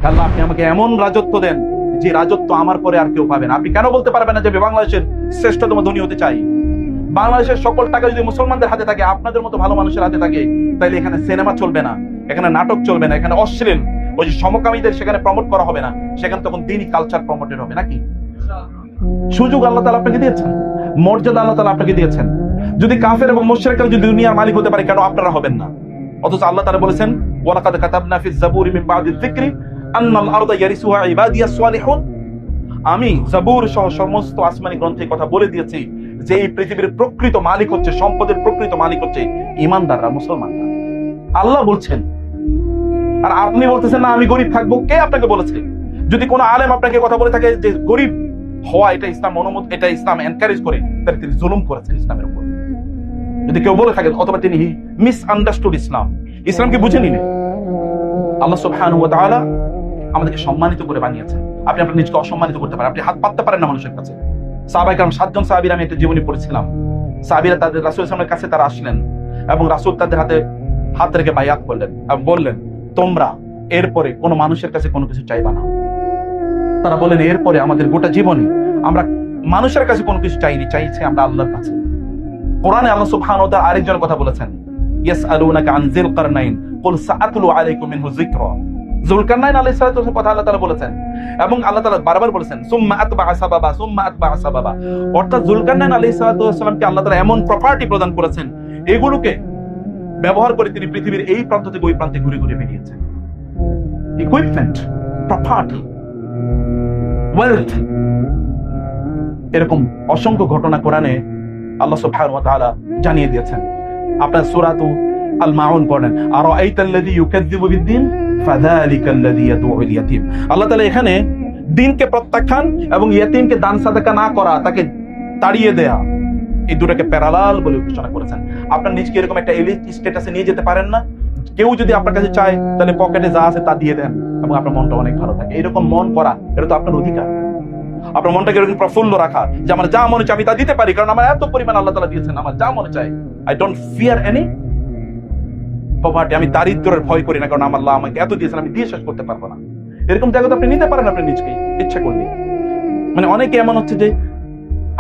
আল্লাহ আপনি আমাকে এমন রাজত্ব দেন যে রাজত্ব আমার পরে আর কেউ পাবে না। আপনি কেন বলতে পারবেন না যে আমি বাংলাদেশের শ্রেষ্ঠতম ধনী হতে চাই? বাংলাদেশের সকল টাকা যদি মুসলমানদের হাতে থাকে, আপনাদের মতো ভালো মানুষের হাতে থাকে, তাইলে এখানে সিনেমা চলবে না, এখানে নাটক চলবে না, এখানে অশ্লীল ওই যে সমকামীদের সেখানে প্রমোট করা হবে না, সেখানে তখন দিনই কালচার প্রমোটেড হবে নাকি? সুযোগ আল্লাহ তাআলা আপনাকে দিয়েছেন, মর্যাদা আল্লাহ তাআলা আপনাকে দিয়েছেন। যদি কাফের এবং মুশরিকরা যদি দুনিয়ার মালিক হতে পারে, কেন আপনারা হবেন না? অথচ আল্লাহ তাআলা বলেছেন ওয়ালাকাদ কাতাবনা ফিজ জাবুরি মিন বা'দিয যিকরি আন্নাল আরদা ইয়ারিসুহা ইবাদিয়াস সালিহুন। আমি জাবুর সহ সমস্ত আসমানি গ্রন্থে কথা বলে দিয়েছি যে এই পৃথিবীর প্রকৃত মালিক হচ্ছে, সম্পদের প্রকৃত মালিক হচ্ছে ঈমানদাররা, মুসলমানরা। আল্লাহ বলছেন, আর আপনি বলতেছেন না আমি গরিব থাকবো। কে আপনাকে বলেছে? যদি কোনো আলেম আপনাকে কথা বলে থাকে যে গরিব হওয়া এটা ইসলাম অনুমোদন, এটা ইসলাম এনকারেজ করে, তাহলে তিনি জুলুম করেছেন ইসলামের উপর। যদি কেউ বলে থাকে, অথবা তিনি মিস আন্ডারস্টুড ইসলাম, ইসলামকে বুঝে নিলে। আল্লাহ সুবহানাহু ওয়া তাআলা আমাদেরকে সম্মানিত করে বানিয়েছেন। আপনি আপনার নিজকে অসম্মানিত করতে পারেন, আপনি হাত পাততে পারেন না মানুষের কাছে। সাহাবায়ে কেরাম 7 জন সাহাবীর আমি একটা জীবনী পড়েছিলাম। সাহাবীরা তাদের রাসূল সাল্লাল্লাহু আলাইহি ওয়াসাল্লামের কাছে তারা আসলেন এবং রাসূল তাদের হাতে হাত রেখে বায়াত করলেন এবং বললেন, তোমরা এরপরে কোনো মানুষের কাছে কোনো কিছু চাইবা না। তারা বলেন, এরপরে আমাদের গোটা জীবনে আমরা মানুষের কাছে কোনো কিছু চাইনি, চাইছি আমরা আল্লাহর কাছে। কোরআনে আল্লাহ সুবহানাহু ওয়া তাআলা আরেকজন কথা বলেছেন, ইয়াসআলুনাকা আন যিল কারনাইন কুল সাআতলু আলাইকুম মিনহু যিকরা। যুলকারনাইন আলাইহিস সালাতু ওয়াস সালাম কথা আল্লাহ তাআলা বলেছেন, এবং আল্লাহ তাআলা বারবার বলেছেন সুম্মা আতবা'a সাবাবা সুম্মা আতবা'a সাবাবা। অর্থাৎ যুলকারনাইন আলাইহিস সালাতু ওয়াস সালামকে আল্লাহ তাআলা এমন প্রপার্টি প্রদান করেছেন, এগুলোকে ব্যবহার করে তিনি পৃথিবীর এই প্রান্ত থেকে ওই প্রান্তে ঘুরে ঘুরে বেরিয়েছেন। ইকুইপমেন্ট, প্রপার্টি, ওয়েলথ, এরকম অসংখ্য ঘটনা কোরআনে আল্লাহ সুবহানাহু ওয়া তাআলা জানিয়ে দিয়েছেন। আপনার সূরাতু আল মাউন পড়েন, আরাআইতাল্লাযী ইউকাযযিবু বিদ্দীন ফাযালিকাল্লাযী ইয়াদউল ইয়াতীম। আল্লাহ তাআলা এখানে দ্বীনকে প্রত্যাখ্যান এবং ইয়াতীমকে দান সাদাকা না করা, তাকে তাড়িয়ে দেয়া, এই দুটোকে প্যারালাল বলে ঘোষণা করেছেন। আপনার নিজকে এরকম একটা এলিট স্ট্যাটাসে নিয়ে যেতে পারেন না? কেউ যদি আপনার কাছে চায়, তাহলে পকেটে যা আছে তা দিয়ে দেন এবং আপনার মনটা অনেক ভালো থাকে। এরকম মন করা, এটা তো আপনার অধিকার। আপনার মনটাকে এরকম প্রফুল্ল রাখা যে আমার যা মনে চায় আমি তা দিতে পারি, কারণ আমার এত পরিমাণ আল্লাহ তাআলা দিয়েছেন, আমার যা মনে চায়। I don't fear any poverty. আমি দারিদ্র্যের ভয় করি না, কারণ আল্লাহ আমাকে এত দিয়েছেন, আমি দিয়ে শেষ করতে পারবো না। এরকম জায়গাতে আপনি নিতে পারেন আপনি নিজকে ইচ্ছা করলে। মানে অনেকে এমন হচ্ছে যে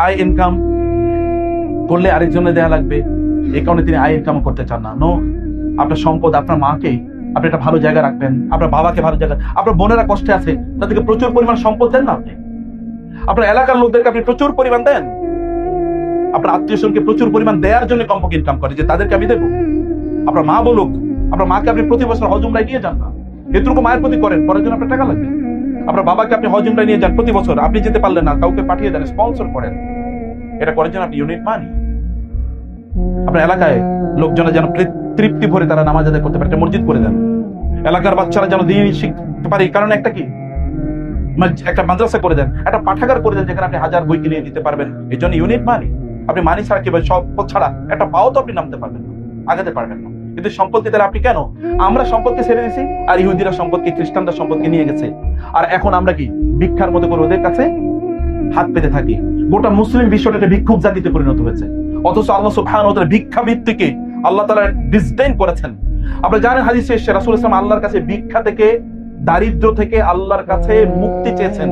আয় ইনকাম করলে আরেকজনের দেয়া লাগবে, এই কারণে তিনি আয় ইনকাম করতে চান না। নো, আপনার সম্পদ আপনার মাকে আপনি একটা ভালো জায়গা রাখবেন, আপনার বাবাকে ভালো জায়গা, আপনার বোনেরা কষ্টে আছে তাদেরকে প্রচুর পরিমাণ সম্পদ দেন না আপনি। আপনার এলাকার লোকদেরকে আপনি প্রচুর পরিমাণ দেন, আপনার আত্মীয় স্বজনকে প্রচুর পরিমাণ দেওয়ার জন্য কমপক্ষে ইনকাম করে যে তাদেরকে আমি দেবো। আপনার মা বলুক, আপনার মাকে আপনি প্রতি বছর হজ উমরায় নিয়ে যান না, এটুকু মায়ের প্রতি করেন, পরের জন্য আপনার টাকা লাগবে। আপনার বাবাকে আপনি হজ উমরায় নিয়ে যান প্রতি বছর, আপনি যেতে পারলেন না, কাউকে পাঠিয়ে দেন, স্পন্সর করেন, এটা করার জন্য আপনি ইউনিট মানি। আপনার এলাকায় লোকজনের যেন তৃপ্তি ভরে তারা নামাজ আদায় করতে পারে, একটা মসজিদ করে দেন। এলাকার বাচ্চারা যেন দিন শিখতে পারে, কারণ একটা কি একটা মাদ্রাসা করে দেন, একটা পাঠাগার করে দেন, যেখানে আপনি 1000 বই কিনে দিতে পারবেন। এই জন্য ইউনিট মানি। আপনি মানি ছাড়া কি সম্পদ ছাড়া একটা পাও তো আপনি নামতে পারবেন না, আগাতে পারবেন না। কিন্তু সম্পদকে তাহলে আপনি কেন? আমরা সম্পদকে ছেড়ে দিছি, আর ইহুদিরা সম্পদকে, খ্রিস্টানরা সম্পদকে নিয়ে গেছে, আর এখন আমরা কি ভিক্ষার মতো করে ওদের কাছে হাত পেতে থাকি। গোটা মুসলিম বিশ্বটা একটা ভিক্ষুক জাতিতে পরিণত হয়েছে। অথচ আল্লাহ সুবহানাহু ওয়া তাআলা ভিক্ষাবৃত্তিকে আল্লাহ তাআলা ডিসডেইন করেছেন। আপনারা জানেন হাদিসে এসেছে রাসূল সাল্লাল্লাহু আলাইহি ওয়াসাল্লাম আল্লাহর কাছে ভিক্ষা থেকে, দারিদ্র থেকে আল্লাহর কাছে মুক্তি চেয়েছেন।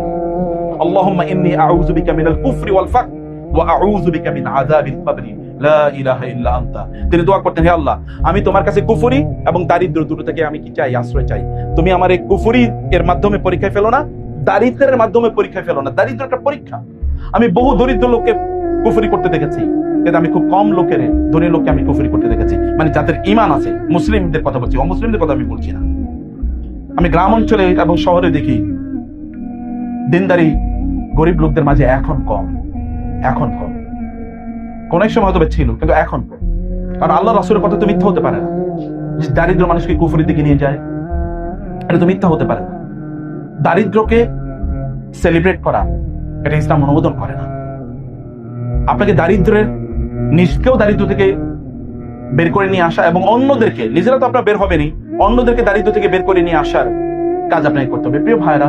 আল্লাহুম্মা ইন্নী আউযু বিকা মিনাল কুফরি ওয়াল ফাকর ওয়া আউযু বিকা মিন আযাবিল কবরি লা ইলাহা ইল্লা আনতা। তিনি দোয়া করতেন, হে আল্লাহ, আমি তোমার কাছে কুফরি এবং দারিদ্র দুটো থেকে আমি কি চাই? আশ্রয় চাই। তুমি আমার এই কুফরি এর মাধ্যমে পরীক্ষায় ফেলো না, দারিদ্রের মাধ্যমে পরীক্ষায় ফেলো না। দারিদ্র একটা পরীক্ষা। আমি বহু দরিদ্র লোককে কুফরি করতে দেখেছি, কিন্তু আমি খুব কম লোকের, ধনী লোককে আমি কুফরি করতে দেখেছি, মানে যাদের ঈমান আছে। মুসলিমদের কথা বলছি, অমুসলিমদের কথা আমি বলছি না। আমি গ্রাম অঞ্চলে এবং শহরে দেখি দিনদারি গরিব লোকদের মাঝে এখন কম, এখন কম। কোন এক সময় হয়তো ছিল, কিন্তু এখন কম। কারণ আল্লাহ রাসূলের কথা তো মিথ্যা হতে পারে না, যে দারিদ্র মানুষকে কুফরির দিকে নিয়ে যায়, এটা তো মিথ্যা হতে পারে না। দারিদ্রকে সেলিব্রেট করা, এটা ইসলাম অনুমোদন করে না। আপনাকে দারিদ্রের, নিজকেও দারিদ্র থেকে বের করে নিয়ে আসা এবং অন্যদেরকে, নিজেরা তো আপনার বের হবেনি, অন্যদেরকে দারিদ্র থেকে বের করে নিয়ে আসার কাজ আপনাকে করতে হবে। প্রিয় ভাইরা,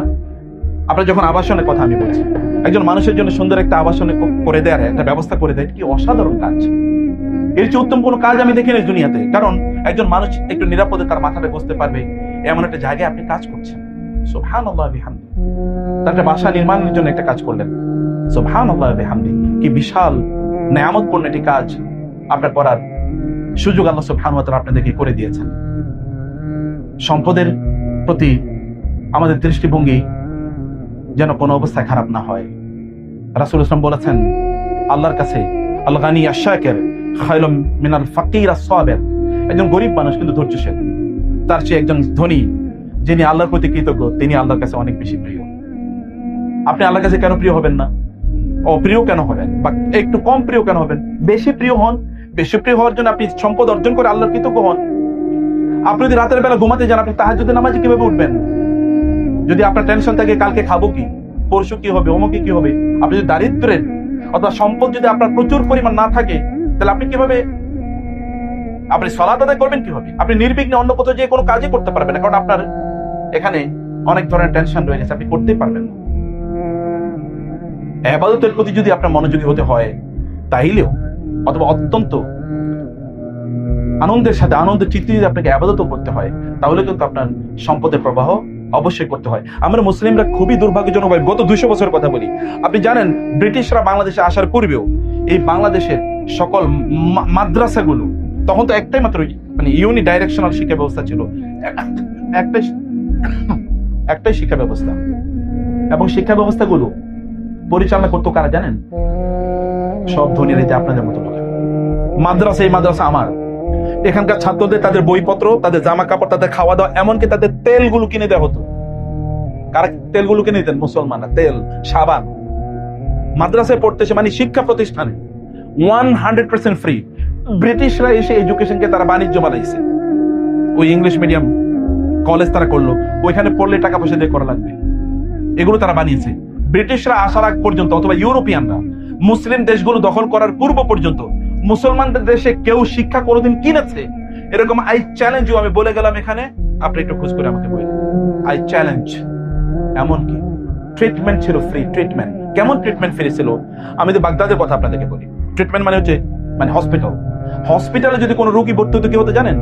আপনার যখন আবাসনের কথা আমি বলছি, একজন মানুষের জন্য সুন্দর একটা আবাসনে করে দেওয়ার একটা ব্যবস্থা করে দেয়, কি অসাধারণ কাজ। এর চেয়ে উত্তম কোনো কাজ আমি দেখিনি দুনিয়াতে। কারণ একজন মানুষ একটু নিরাপদে তার মাথাটা বসতে পারবে এমন একটা জায়গায় আপনি কাজ করছেন। সুবহানাল্লাহ বিহামদি। তার একটা বাসা নির্মাণের জন্য একটা কাজ করলেন, সুবহানাল্লাহ বিহামদি। কি বিশাল নেয়ামতপূর্ণ একটি কাজ আপনার করার সুযোগ আল্লাহ সুবহানাহু ওয়া তাআলা আপনাদেরকে করে দিয়েছেন। সম্পদের প্রতি আমাদের দৃষ্টিভঙ্গি যেন কোনো অবস্থায় খারাপ না হয়। রাসূল ইসলাম বলেছেন, আল্লাহর কাছে আল গানি আশ-শাকির খায়রুম মিনাল ফাকির আস-সাবির। একজন গরিব মানুষ কিন্তু ধৈর্যশীল, তার চেয়ে একজন ধনী যিনি আল্লাহর প্রতি কৃতজ্ঞ, তিনি আল্লাহর কাছে অনেক বেশি প্রিয়। আপনি আল্লাহর কাছে কেন প্রিয় হবেন না? অপ্রিয় কেন হবেন, বা একটু কম প্রিয় কেন হবেন? বেশি প্রিয় হন। বেশি প্রিয় হওয়ার জন্য আপনি সম্পদ অর্জন করে আল্লাহর কৃতজ্ঞ হন। আপনি যদি রাতের বেলা ঘুমাতে যান, আপনি তাহাজ্জুদের নামাজে কিভাবে উঠবেন? যদি আপনার টেনশন থাকে কালকে খাবো কি, পরশু কি হবে, অমুকে কি হবে, আপনি যদি দারিদ্রের অথবা সম্পদ যদি আপনার প্রচুর পরিমাণ না থাকে, তাহলে আপনি কিভাবে আপনি সালাত আদায় করবেন? কিভাবে আপনি নির্বিঘ্নে অন্য কোথাও যে কোনো কাজই করতে পারবেন না? কারণ আপনার এখানে অনেক ধরনের টেনশন রয়ে গেছে, আপনি করতেই পারবেন না। ইবাদতের প্রতি যদি আপনার মনোযোগী হতে হয়, তাইলেও অথবা অত্যন্ত আনন্দের সাথে আনন্দের চিত্তে যদি আপনাকে ইবাদতও করতে হয়, তাহলে কিন্তু আপনার সম্পদের প্রবাহ অবশ্যই করতে হয়। আমরা মুসলিমরা খুবই দুর্ভাগ্যজনক ভাবে গত 200 বছরের কথা বলি। আপনি জানেন, ব্রিটিশরা বাংলাদেশে আসার পূর্বেও এই বাংলাদেশের সকল মাদ্রাসাগুলো তখন তো একটাই মাত্র মানে ইউনি ডাইরেকশনাল শিক্ষা ব্যবস্থা ছিল, একটাই শিক্ষা ব্যবস্থা, এবং শিক্ষা ব্যবস্থাগুলো পরিচালনা করতো কারা জানেন? সব ধনী রেতে আপনাদের মতো লোক। মাদ্রাসা, এই মাদ্রাসা আমার, এখানকার ছাত্রদের তাদের বইপত্র, তাদের জামা কাপড়, তাদের খাওয়া দাওয়া, এমনকি তাদের তেলগুলো কিনে দেওয়া হতো। কারা তেলগুলো কিনে দিতেন? মুসলমানরা। তেল, সাবান। মাদ্রাসায় পড়তেছে মানে শিক্ষা প্রতিষ্ঠানে 100% ফ্রি। ব্রিটিশরা এসে এডুকেশনকে তারা বাণিজ্য বানাইছে। ওই ইংলিশ মিডিয়াম কলেজ তারা করলো, ওইখানে পড়লে টাকা পয়সা দিয়ে করা লাগবে, এগুলো তারা বানিয়েছে। ব্রিটিশরা আসার আগ পর্যন্ত অথবা ইউরোপিয়ানরা মুসলিম দেশগুলো দখল করার পূর্ব পর্যন্ত মুসলমানদের দেশে কেউ শিক্ষা কোনোদিন কিনেছে? এরকম আই চ্যালেঞ্জ ইউ, আমি বলে গেলাম এখানে, আপনি একটু খোঁজ করে আমাকে বলেন। I challenge. এমনকি ট্রিটমেন্ট ছিল ফ্রি। ট্রিটমেন্ট কেমন? ট্রিটমেন্ট ফ্রি ছিল। আমি তো বাগদাদের কথা আপনাদেরকে বলি। ট্রিটমেন্ট মানে হচ্ছে মানে হসপিটাল। হসপিটালে যদি কোনো রোগী ভর্তি হতো, কি হতো জানেন?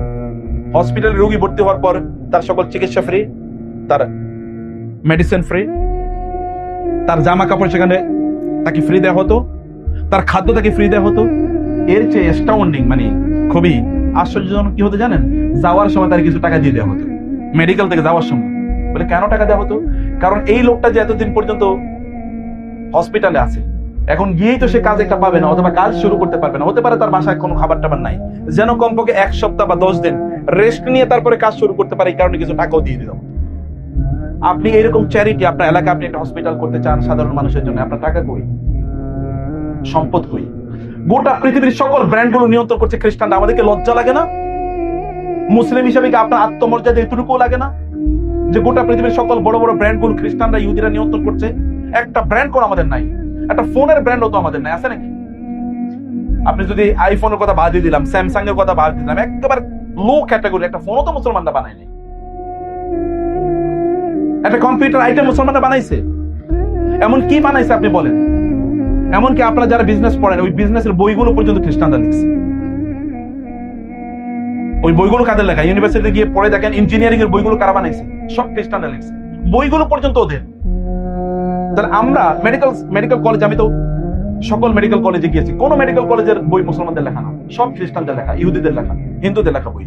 হসপিটালে রোগী ভর্তি হওয়ার পর তার সকল চিকিৎসা ফ্রি, তার মেডিসিন ফ্রি, তার জামা কাপড় সেখানে তাকে ফ্রি দেওয়া হতো, তার খাদ্য তাকে ফ্রি দেওয়া হতো। এর চেয়ে অ্যাস্টাউন্ডিং মানে খুবই আশ্চর্যজনক কি হতো জানেন? যাওয়ার সময় তার কিছু টাকা দিয়ে দেওয়া হতো। মেডিকেল থেকে যাওয়ার সময়। বলে কেন টাকা দেওয়া হতো? কারণ এই লোকটা যে এতদিন পর্যন্ত হসপিটালে আছে, এখন গিয়েই তো সে কাজ একটা পাবে না, অথবা কাজ শুরু করতে পারবে না। হতে পারে তার বাসায় কোনো খাবার টাবার নাই, যেন কমপক্ষে 1 সপ্তাহ বা 10 দিন রেস্ট নিয়ে তারপরে কাজ শুরু করতে পারে। এই কারণে কিছু টাকাও দিয়ে দিলাম। আপনি এরকম চ্যারিটি আপনার এলাকায় আপনি একটা হসপিটাল করতে চান সাধারণ মানুষের জন্য, আপনার টাকা কই? সম্পদ কই? গোটা পৃথিবীর সকল ব্র্যান্ডগুলো নিয়ন্ত্রণ করছে খ্রিস্টানরা। আমাদেরকে লজ্জা লাগে না? মুসলিম হিসেবে কি আপনার আত্মমর্যাদা এতটুকু লাগে না যে গোটা পৃথিবীর সকল বড় বড় ব্র্যান্ডগুলো খ্রিস্টানরা, ইহুদিরা নিয়ন্ত্রণ করছে? একটা ব্র্যান্ড কোন আমাদের নাই? একটা ফোনের ব্র্যান্ডও তো আমাদের নাই, আছে নাকি? আপনি যদি আইফোনের কথা বাদ দিয়ে দিলাম, স্যামসাং এর কথা বাদ দিলাম, একেবারে লো ক্যাটাগরি একটা ফোনও তো মুসলমানরা বানায়নি। একটা কম্পিউটার আইটেম মুসলমানরা বানাইছে? এমন কি বানাইছে আপনি বলেন? এমনকি আপনারা যারা বিজনেস পড়েন, ওই বিজনেসের বইগুলো পর্যন্ত খ্রিস্টানরা লিখছে। ওই বইগুলো কাদের লেখা? ইউনিভার্সিটিতে গিয়ে পড়ে দেখেন, ইঞ্জিনিয়ারিং এর বইগুলো কারা বানাইছে? সব খ্রিস্টানরা লিখছে। বইগুলো পর্যন্ত ওদের। তাহলে আমরা মেডিকেল কলেজ, আমি তো সকল মেডিকেল কলেজে গিয়েছি, কোন মেডিকেল কলেজের বই মুসলমানদের লেখা না, সব খ্রিস্টানদের লেখা, ইহুদিদের লেখা, হিন্দুদের লেখা বই।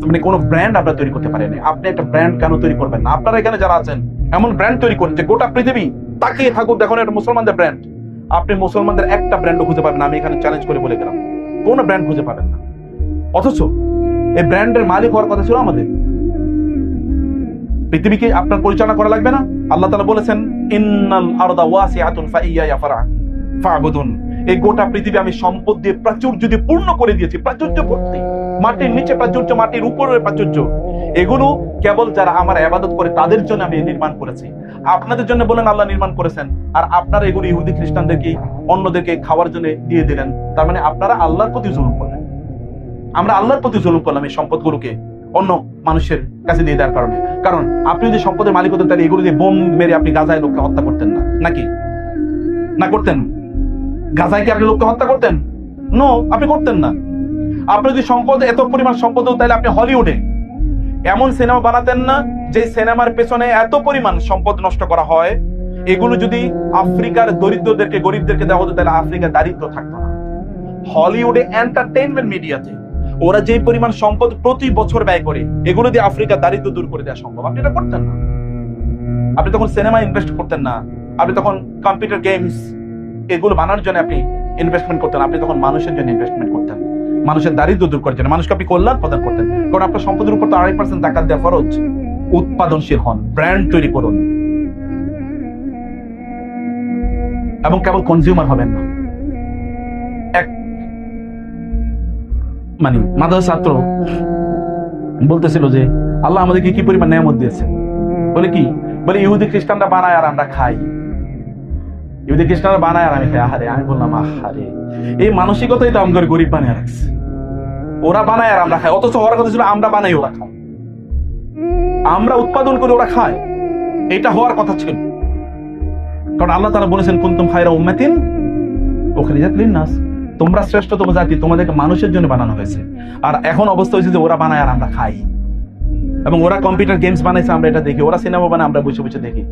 মানে কোন ব্র্যান্ড আপনারা তৈরি করতে পারেন। আপনি একটা ব্র্যান্ড কেন তৈরি করবেন না? আপনারা এখানে যারা আছেন এমন ব্র্যান্ড তৈরি করেন যে গোটা পৃথিবী তাকিয়ে থাকুক, দেখুন এটা মুসলমানদের ব্র্যান্ড। আপনি মুসলমানদের একটা ব্র্যান্ডও খুঁজে পাবেন না, আমি এখানে চ্যালেঞ্জ করে বলে গেলাম, কোন ব্র্যান্ড খুঁজে পাবেন না। অথচ এই ব্র্যান্ডের মালিক হওয়ার কথা ছিল আমাদের। পৃথিবীকে আপনার পরিচালনা করা লাগবে না? আল্লাহ তাআলা বলেছেন, ইন্নাল আরদা ওয়াসিআতুন ফাইয়া ফা'বুদুন। এই গোটা পৃথিবী আমি সম্পদ দিয়ে প্রাচুর্য দিয়ে পূর্ণ করে দিয়েছি, প্রাচুর্য ভর্তি। মাটির নিচে প্রাচুর্য, মাটির উপরে প্রাচুর্য। এগুলো কেবল যারা আমার ইবাদত করে তাদের জন্য আমি নির্মাণ করেছি। আপনাদের জন্য বলেন আল্লাহ নির্মাণ করেছেন, আর আপনারা এগুলো ইহুদি খ্রিস্টানদেরকে, অন্যদেরকে খাওয়ার জন্য দিয়ে দিলেন। তার মানে আপনারা আল্লাহর প্রতি জুলুম করলেন। আমরা আল্লাহর প্রতি জুলুম করলাম এই সম্পদগুলোকে অন্য মানুষের কাছে দিয়ে দেওয়ার কারণে। কারণ আপনি যদি সম্পদের মালিক হতেন, তাহলে এগুলো দিয়ে বোম মেরে আপনি গাজায় লোককে হত্যা করতেন না, নাকি? না করতেন? গাজায় কি আপনি লোককে হত্যা করতেন? নো, আপনি করতেন না। আপনি যদি সম্পদ, এত পরিমাণ সম্পদ, তাহলে আপনি হলিউডে এমন সিনেমা বানাতেন না যে সিনেমার পেছনে এত পরিমাণ সম্পদ নষ্ট করা হয়, এগুলো যদি আফ্রিকার দরিদ্রদেরকে, গরিবদেরকে দেওয়া হতো, তাহলে আফ্রিকা দারিদ্র থাকতো না। হলিউডে, এন্টারটেইনমেন্ট মিডিয়াতে ওরা যে পরিমাণ সম্পদ প্রতি বছর ব্যয় করে, এগুলো দিয়ে আফ্রিকার দারিদ্র দূর করে দেওয়া সম্ভব। আপনি এটা করতেন না। আপনি তখন সিনেমা ইনভেস্ট করতেন না, আপনি তখন কম্পিউটার গেমস এগুলো বানানোর জন্য আপনি ইনভেস্টমেন্ট করতেন, আপনি তখন মানুষের জন্য ইনভেস্টমেন্ট করতেন, মানুষের দারিদ্র দূর করার জন্য, মানুষকে আপনি কল্যাণ প্রদান করতেন। কারণ আপনার সম্পদের উপর তো 2.5% জাকাত দেওয়া ফরজ। উৎপাদনশীল হন, ব্র্যান্ড তৈরি করুন, এবং কেবল কনজিউমার হবেন না। এক মানে মাদ্রাসা ছাত্র বলতেছিল যে আল্লাহ আমাদেরকে কি পরিমাণ নেয়ামত দিয়েছে। বলে কি? বলে ইহুদি খ্রিস্টানরা বানায় আর আমরা খাই, ইহুদি খ্রিস্টানরা বানায় আর আমি খাই। আহারে, আমি বললাম আহারে, এই মানসিকতাই তো আমাদের গরিব বানিয়ে রাখছে। ওরা বানায় আর আমরা খাই, অথচ হওয়ার কথা ছিল আমরা বানাই ওরা খাই, আমরা উৎপাদন করে ওরা খায়, এটা হওয়ার কথা ছিল। কারণ আল্লাহ তাআলা বলেছেন কুনতুম খায়রা উম্মাতিন উখরিজাত লিন-নাস, তোমরা শ্রেষ্ঠতম জাতি, তোমাদেরকে মানুষের জন্য বানানো হয়েছে। আর এখন অবস্থা হয়েছে যে ওরা বানায় আর আমরা খাই, এবং ওরা কম্পিউটার গেমস বানাইছে আমরা এটা দেখি, ওরা সিনেমা বানায় আমরা বসে বসে দেখি।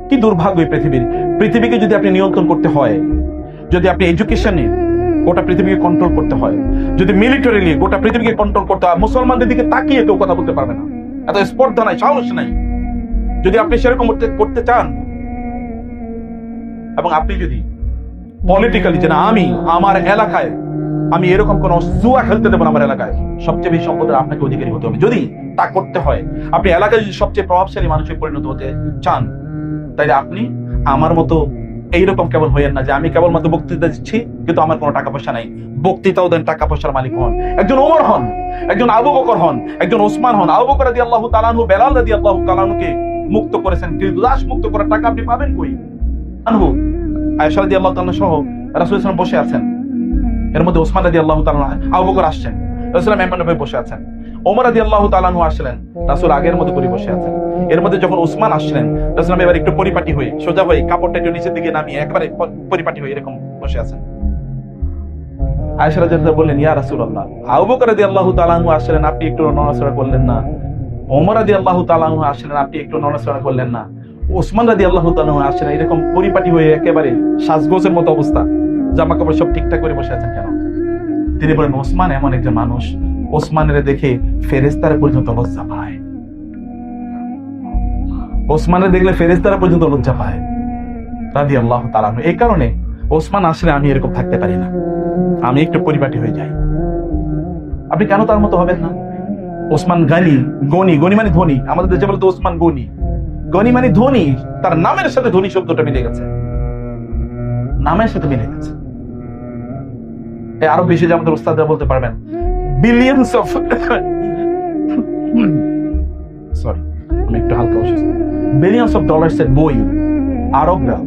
কি দুর্ভাগ্য এই পৃথিবীকে যদি আপনি নিয়ন্ত্রণ করতে হয়, যদি আপনি এডুকেশনে গোটা পৃথিবীকে কন্ট্রোল করতে হয়, যদি মিলিটারিলি গোটা পৃথিবীকে কন্ট্রোল করতে হয়, মুসলমানদের দিকে তাকিয়ে কেউ কথা বলতে পারবে না, এত স্পর্ধা নাই, সাহস নাই। যদি আপনি সেরকম করতে চান, এবং আপনি যদি পলিটিক্যালি যে না আমি আমার এলাকায় আমি এরকম কোন জুয়া খেলতে দেবো না, আমার এলাকায় সবচেয়ে বেশি সম্পদের আপনাকে অধিকারী হতে হবে, যদি তা করতে হয়, আপনি এলাকায় যদি সবচেয়ে প্রভাবশালী মানুষে পরিণত হতে চান, তাইলে আপনি আমার মতো এইরকম কেবল হইয়েন না যে আমি কেবলমাত্র বক্তৃতা দিচ্ছি কিন্তু আমার কোনো টাকা পয়সা নাই। বক্তৃতাও দেন, টাকা পয়সার মালিক হন, একজন ওমর হন, একজন আবু বকর হন, একজন ওসমান হন। আবু বকর রাদিয়াল্লাহু তাআলা আনহু বেলাল রাদিয়াল্লাহু তাআলা আনহুকে মুক্ত করেছেন, কিন্তু দাস মুক্ত করার টাকা আপনি পাবেন কই? আনহু আয়েশা রাদিয়াল্লাহু তাআলা সহ রাসূল সাল্লাল্লাহু আলাইহি ওয়াসাল্লাম বসে আছেন, এর মধ্যে ওসমান রাদিয়াল্লাহু তাআলা, আবু বকর আসছেন, রাসূল মেহমান হয়ে বসে আছেন, ওমর রাদিয়াল্লাহু তাআলা আনহু আসলেন, রাসূল আগের মতো করে বসে আছেন। এর মধ্যে যখন ওসমান আসলেন, রাসূল এবার একটু পরিপাটি হয়ে সোজা হয়ে কাপড়টা একটু নিচের দিকে নামিয়ে একবারে পরিপাটি হয়ে এরকম বসে আছেন। আয়েশা রাদিয়াল্লাহু বললেন, ইয়া রাসূলুল্লাহ, আবু বকর রাদিয়াল্লাহু তাআলা আনহু আসলেন, আপনি একটু নড়াচড়া করলেন না? ওমর রাদিয়াল্লাহু তাআলা আনহু আসলেন, আপনি একটু নড়াচড়া করলেন না? ওসমান রাদিয়াল্লাহু তাআলা আনহু আসলেন, এরকম পরিপাটি হয়ে একেবারে সাজগোজের মতো অবস্থা, জামা কাপড় সব ঠিকঠাক করে বসে আছেন কেন? তিনি বলেন, ওসমান এমন একজন মানুষ, ওসমানের দেখে ফেরেশতারা পর্যন্ত লজ্জা পায়। ওসমানের দেখলে ফেরেশতারা পর্যন্ত লজ্জা পায় রাদিয়াল্লাহু তাআলা আনহু। এই কারণে ওসমান আসলে আমি এরকম থাকতে পারি না, আমি একটু পরিপাটি হয়ে যাই। আপনি কেন তার মতো হবেন না? ওসমান গনি, গনি মানে ধনী, আমাদের দেশে বলতে ওসমান গনি, গনি মানে ধনী, তার নামের সাথে ধনী শব্দটা মিলে গেছে, নামের সাথে মিলে গেছে। আরো বেশি যে আমাদের উস্তাদরা বলতে পারবেন, বিলিয়নস অফ সরি আমি একটু হালকা অসুস্থ, বিলিয়নস অফ ডলার্স এর বই আরবরা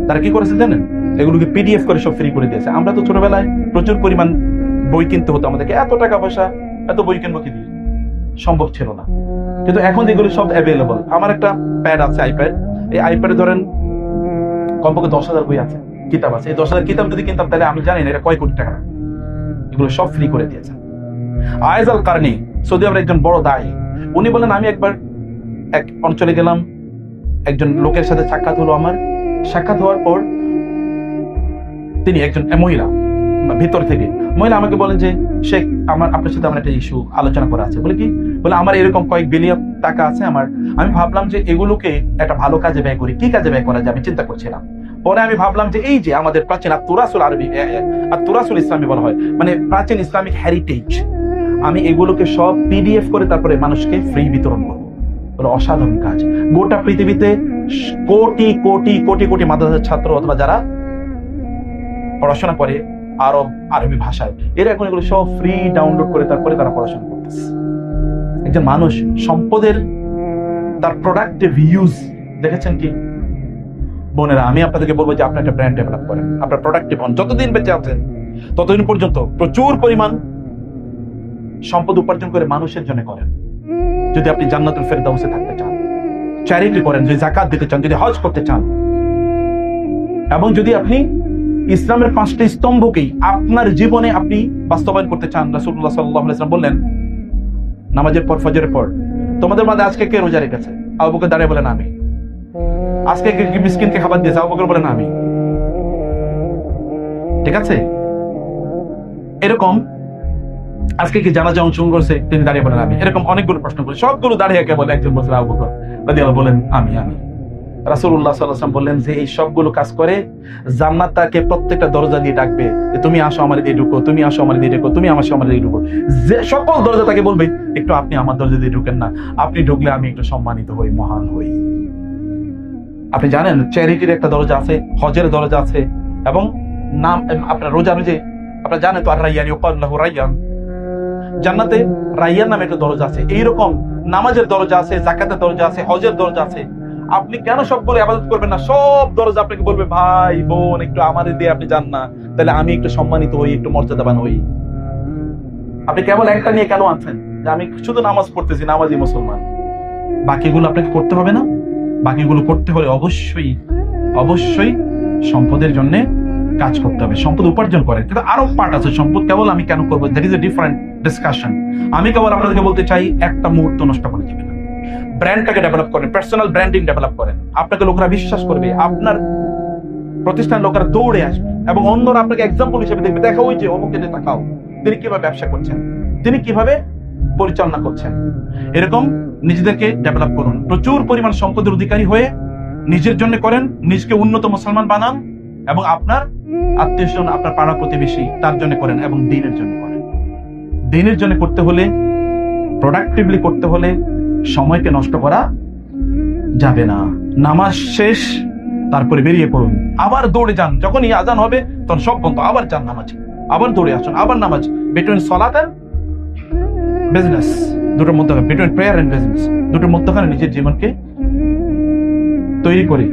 তারা কি করেছে জানেন? এগুলোকে পিডিএফ করে সব ফ্রি করে দিয়েছে। আমরা তো ছোটবেলায় প্রচুর পরিমাণ বই কিনতে হতো, আমাদেরকে এত টাকা পয়সা এত বই কিনবো কি দিয়ে, সম্ভব ছিল না। কিন্তু এখন এগুলো সব অ্যাভেলেবল। আমার একটা প্যাড আছে, আইপ্যাড, এই আইপ্যাডে ধরেন কমপক্ষে 10,000 বই আছে, কিতাব আছে। এই 10,000 কিতাব যদি কিনতাম তাহলে আমি জানি না এটা কয় কোটি টাকা। এগুলো সব ফ্রি করে দিয়েছে। আয়েজ আল কারনি সৌদি আরবের একজন বড় দায়ী, উনি বলেন আমি একবার এক অঞ্চলে গেলাম, একজন লোকের সাথে সাক্ষাৎ হলো আমার। সাক্ষাৎ হওয়ার পর তিনি একজন মহিলা, ভিতর থেকে মহিলা আমাকে বলেন যে শেখ, আপনার সাথে আমার একটা ইস্যু আলোচনা করা আছে। বলে কি? বলে আমার এরকম কয়েক বিলিয়ন টাকা আছে আমার, আমি ভাবলাম যে এগুলোকে একটা ভালো কাজে ব্যয় করি, কি কাজে ব্যয় করা যায় আমি চিন্তা করছিলাম। পরে আমি ভাবলাম যে এই যে আমাদের প্রাচীন তুরাসুল আরবি, তুরাসুল ইসলামী বলা হয়, মানে প্রাচীন ইসলামিক হেরিটেজ, আমি এগুলোকে সব পিডিএফ করে তারপরে মানুষকে ফ্রি বিতরণ করবো। বলে অসাধারণ কাজ। গোটা পৃথিবীতে কোটি কোটি কোটি কোটি মাদ্রাসার ছাত্র অথবা যারা পড়াশোনা করে আরবি ভাষায়, এরা এখন এগুলো সব ফ্রি ডাউনলোড করে তারপরে তারা পড়াশোনা করতেছে। একজন মানুষ সম্পদের তার প্রোডাক্টিভ ইউজ দেখেছেন কি? বোনেরা, আমি আপনাদেরকে বলবো যে আপনার একটা ব্র্যান্ড ডেভেলপ করেন, আপনার প্রোডাক্টিভ হন। যতদিন বেঁচে আছেন ততদিন পর্যন্ত প্রচুর পরিমাণ সম্পদ উপার্জন করে মানুষের জন্য করেন। যদি আপনি জান্নাতুল ফেরদাউসে থাকতে চান, চ্যারিটি করেন, যদি যাকাত দিতে চান, যদি হজ করতে চান, এবং যদি আপনি ইসলামের 5টি স্তম্ভকেই আপনার জীবনে আপনি বাস্তবায়ন করতে চান। রাসূলুল্লাহ সাল্লাল্লাহু আলাইহি ওয়াসাল্লাম বললেন, নামাজের পর, ফজরের পর তোমাদের মাঝে আজকে কে রোজা রেখেছে? আবু বকর দাঁড়িয়ে বলেন আমি। আজকে কে মিসকিনকে খাবার দিয়েছে? আবু বকর বলেন আমি। ঠিক আছে? এরকম আজকে কি জানাজা অংশগ্রহণ করছে? তিনি দাঁড়িয়ে বলেন আমি। এরকম অনেকগুলো প্রশ্ন করে সবগুলো দাঁড়িয়ে কে বলে? একজন বলছে আবু বকর রাদিয়াল্লাহু বলেন আমি। রাসূলুল্লাহ সাল্লাল্লাহু আলাইহি ওয়াসাল্লাম বললেন যে এই সবগুলো কাজ করে জান্নাত তাকে প্রত্যেকটা দরজা দিয়ে ডাকবে যে তুমি আসো আমার দিয়ে ঢুকো, তুমি আসো আমার দিয়ে ঢুকো, তুমি আমার দিয়ে ঢুকো। যে সকল দরজা তাকে বলবে একটু আপনি আমার দরজা দিয়ে ঢুকেন না, আপনি ঢুকলে আমি একটু সম্মানিত হই, মহান হই। আপনি জানেন চ্যারিটির একটা দরজা আছে, হজের দরজা আছে, এবং নাম আপনার রোজা যে আপনারা জানেন তো আর রাইয়ান ইউকাল লাহু রাইয়ান, জান্নাতে রাইয়ান নামে একটা দরজা আছে। এইরকম নামাজের দরজা আছে, যাকাতের দরজা আছে, হজের দরজা আছে। আপনি কেন সবগুলো ইবাদত করবেন না? সব দরজা আপনাকে বলবে ভাই বোন একটু আমাদের দিয়ে আপনি যান না, তাহলে আমি একটু সম্মানিত হই, একটু মর্যাদাবান হই। আপনি কেবল একটা নিয়ে কেন আছেন যে আমি শুধু নামাজ পড়তেছি, নামাজি মুসলমান? বাকিগুলো আপনাকে করতে হবে না? বাকিগুলো করতে হলে অবশ্যই সম্পদের জন্য কাজ করতে হবে, সম্পদ উপার্জন করেন। কিন্তু আরো পার্ট আছে সম্পদ কেবল আমি কেন করবো, that is a different discussion. আমি কেবল আপনাদেরকে বলতে চাই একটা মুহূর্ত নষ্ট করে দিবেন না। ব্র্যান্ডটাকে ডেভেলপ করেন, পার্সোনাল ব্র্যান্ডিং ডেভেলপ করেন। আপনাকে লোকেরা বিশ্বাস করবে, আপনার প্রতিষ্ঠান লোকেরা দৌড়ে আসবে এবং অন্যরা আপনাকে এক্সাম্পল হিসেবে দেখবে, দেখো ওই যে অমুকে তাকাও, তিনি কিভাবে ব্যবসা করছেন, তিনি কিভাবে পরিচালনা করছেন। এরকম নিজেদেরকে ডেভেলপ করুন, প্রচুর পরিমাণ সম্পদের অধিকারী হয়ে নিজের জন্য করেন, নিজকে উন্নত মুসলমান বানান, এবং আপনার আত্মীয়স্বজন, আপনার পাড়া প্রতিবেশী তার জন্য করেন, এবং দিনের জন্য করেন। দিনের জন্য করতে হলে, প্রোডাক্টিভলি করতে হলে সময়কে নষ্ট করা যাবে না। নামাজ শেষ, তারপরে বেরিয়ে পড়ুন, আবার দৌড়ে যান। যখনই আজান হবে তখন সব বন্ধ, আবার যান নামাজে, আবার দৌড়ে আসুন, আবার নামাজ। বিটুইন সালাত এন্ড বিজনেস, দুটোর মধ্যে, বিটুইন প্রেয়ার এন্ড বিজনেস, দুটোর মধ্যখানে নিজের জীবনকে তৈরি করে